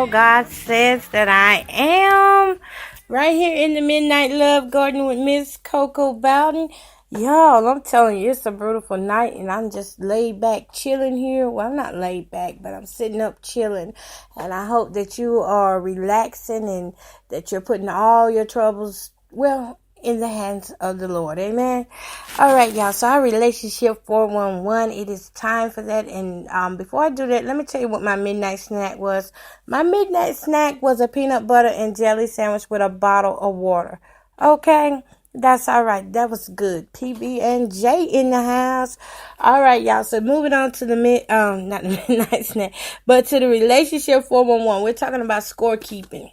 y'all. God says that I am right here in the Midnight Love Garden with Miss Coco Bowden. Y'all, I'm telling you, it's a beautiful night, and I'm just laid back chilling here. Well, I'm not laid back, but I'm sitting up chilling, and I hope that you are relaxing and that you're putting all your troubles, in the hands of the Lord. Amen. All right, y'all. So our relationship 411, it is time for that. And before I do that, let me tell you what my midnight snack was. My midnight snack was a peanut butter and jelly sandwich with a bottle of water. Okay. That's all right. That was good. PB and J in the house. All right, y'all. So moving on to the not the midnight snack, but to the relationship 411. We're talking about scorekeeping.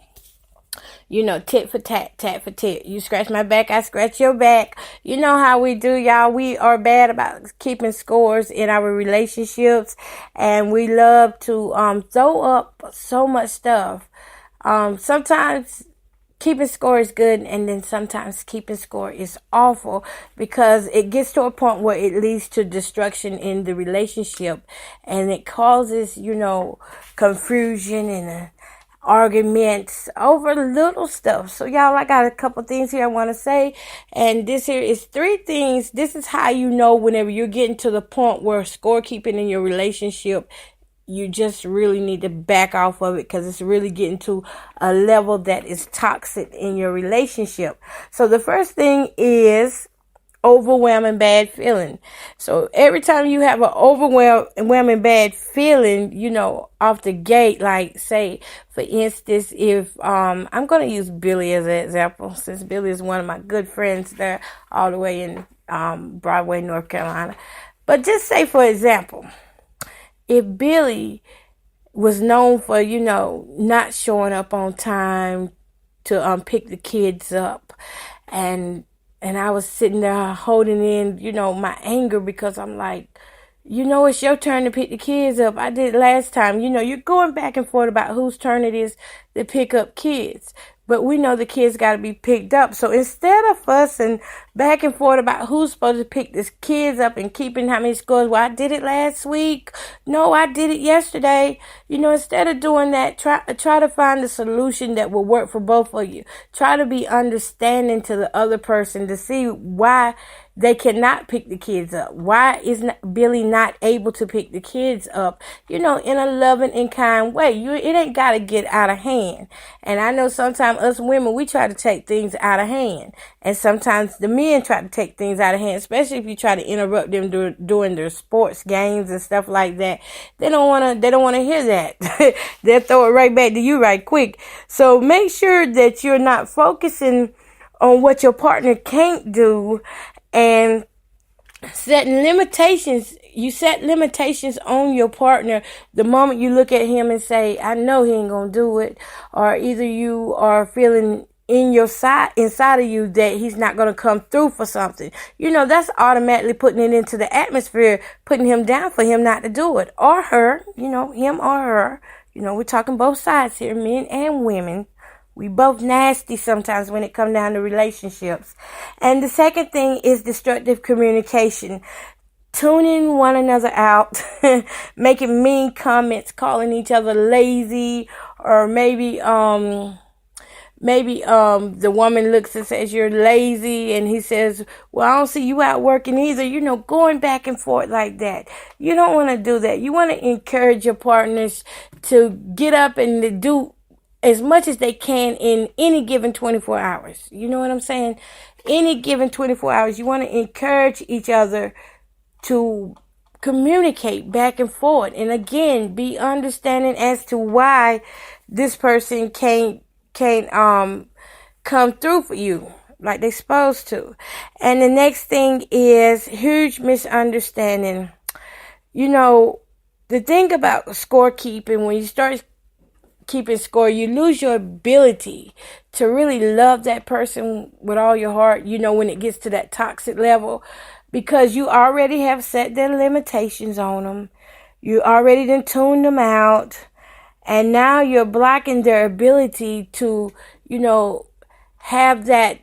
You know, tit for tat, tat for tit. You scratch my back, I scratch your back. You know how we do, y'all. We are bad about keeping scores in our relationships, and we love to throw up so much stuff. Sometimes keeping score is good, and then sometimes keeping score is awful because it gets to a point where it leads to destruction in the relationship, and it causes, confusion and arguments over little stuff. So y'all, I got a couple things here I want to say, and this here is 3 things. This is how you know whenever you're getting to the point where scorekeeping in your relationship, you just really need to back off of it because it's really getting to a level that is toxic in your relationship. So the first thing is overwhelming bad feeling. So every time you have an overwhelming bad feeling, off the gate, like say, for instance, if I'm going to use Billy as an example, since Billy is one of my good friends there all the way in Broadway, North Carolina. But just say, for example, if Billy was known for, not showing up on time to pick the kids up, and I was sitting there holding in, my anger because I'm like, it's your turn to pick the kids up. I did it last time. You're going back and forth about whose turn it is to pick up kids. But we know the kids got to be picked up. So instead of fussing back and forth about who's supposed to pick the kids up and keeping how many scores, well, I did it last week. No, I did it yesterday. Instead of doing that, try to find a solution that will work for both of you. Try to be understanding to the other person to see why they cannot pick the kids up. Why is Billy not able to pick the kids up? In a loving and kind way. It ain't got to get out of hand. And I know sometimes us women, we try to take things out of hand. And sometimes the men try to take things out of hand, especially if you try to interrupt them during their sports games and stuff like that. They don't want to hear that. They'll throw it right back to you right quick. So make sure that you're not focusing on what your partner can't do, and setting limitations. You set limitations on your partner the moment you look at him and say, I know he ain't gonna do it, or either you are feeling inside of you that he's not gonna come through for something. That's automatically putting it into the atmosphere, putting him down for him not to do it, or her, him or her. We're talking both sides here, men and women. We both nasty sometimes when it comes down to relationships. And the second thing is destructive communication. Tuning one another out, making mean comments, calling each other lazy, or maybe the woman looks and says you're lazy, and he says, well, I don't see you out working either. Going back and forth like that. You don't want to do that. You want to encourage your partners to get up and to do as much as they can in any given 24 hours. You know what I'm saying? Any given 24 hours, you want to encourage each other to communicate back and forth. And again, be understanding as to why this person can't come through for you like they're supposed to. And the next thing is huge misunderstanding. The thing about scorekeeping, when you start keeping score, you lose your ability to really love that person with all your heart, when it gets to that toxic level, because you already have set their limitations on them. You already done tuned them out, and now you're blocking their ability to, have that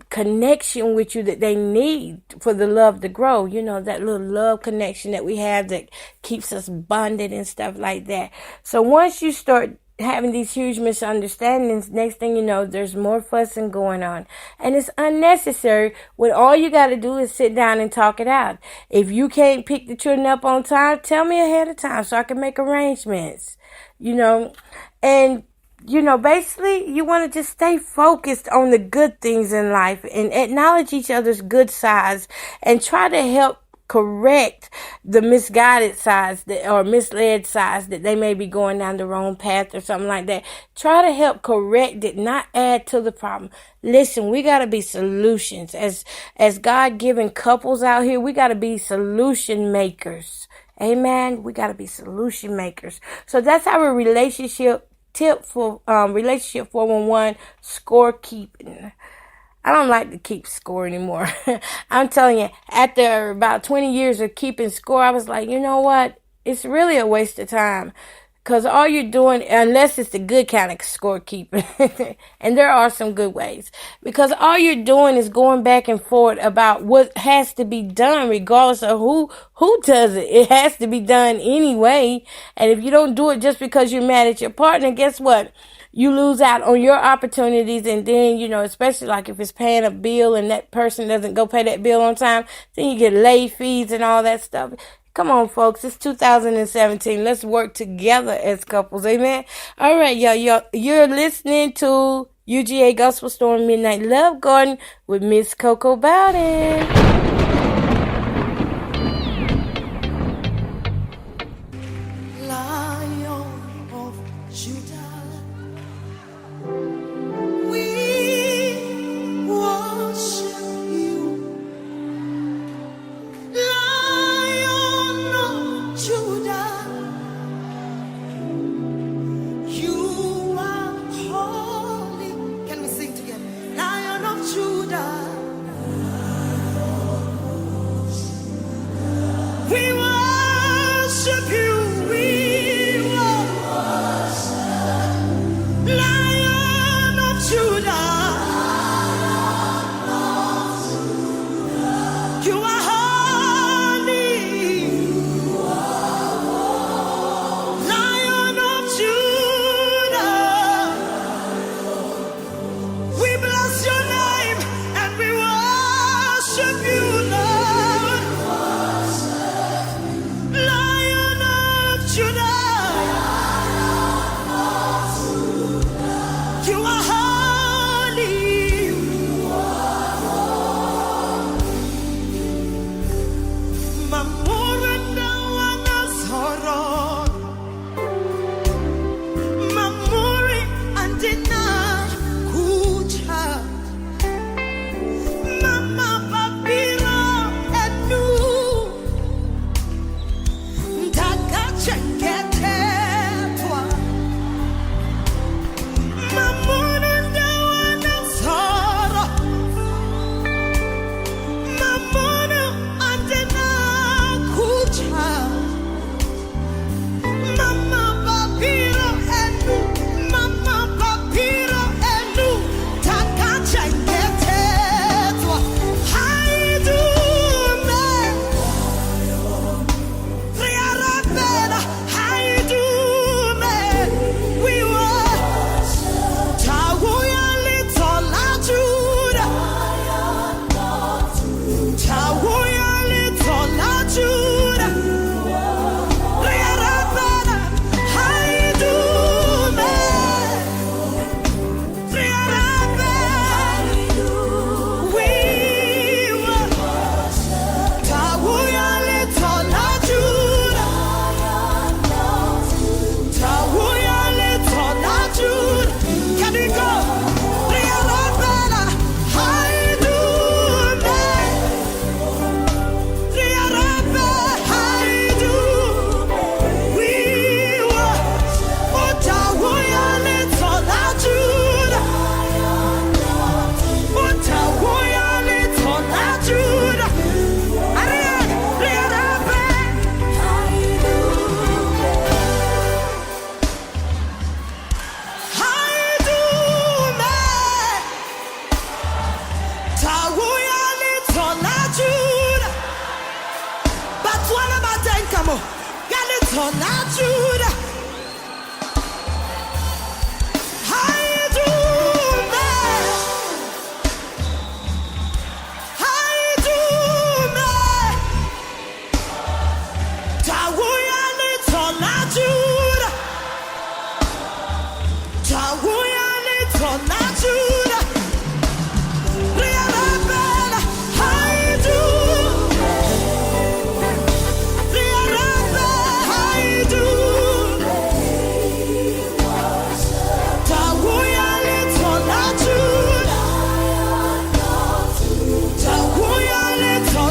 connection with you that they need for the love to grow. That little love connection that we have that keeps us bonded and stuff like that. So once you start having these huge misunderstandings, next thing you know, there's more fussing going on. And it's unnecessary when all you got to do is sit down and talk it out. If you can't pick the children up on time, tell me ahead of time so I can make arrangements, and basically, you want to just stay focused on the good things in life and acknowledge each other's good sides and try to help correct the misguided sides or misled sides that they may be going down the wrong path or something like that. Try to help correct it, not add to the problem. Listen, we got to be solutions. As God-given couples out here, we got to be solution makers. Amen. We got to be solution makers. So that's our relationship tip for relationship 411 scorekeeping. I don't like to keep score anymore. I'm telling you, after about 20 years of keeping score, I was like, you know what? It's really a waste of time. Because all you're doing, unless it's the good kind of scorekeeping, and there are some good ways, because all you're doing is going back and forth about what has to be done, regardless of who does it. It has to be done anyway. And if you don't do it just because you're mad at your partner, guess what? You lose out on your opportunities, and then, especially like if it's paying a bill and that person doesn't go pay that bill on time, then you get late fees and all that stuff. Come on, folks. It's 2017. Let's work together as couples. Amen. All right, y'all. You're listening to UGA Gospel Storm Midnight Love Garden with Miss Coco Bowden.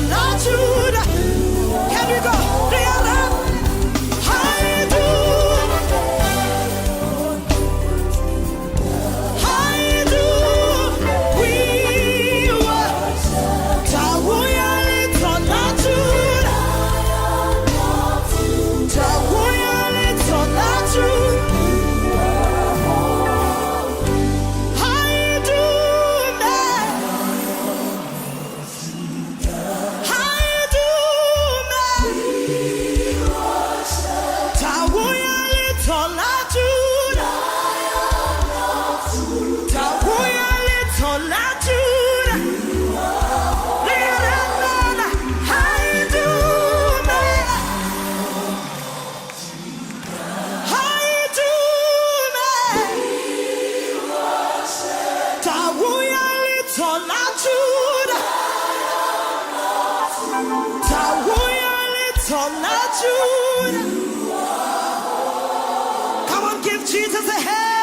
Judah. Can we go? Come on, give Jesus a hand.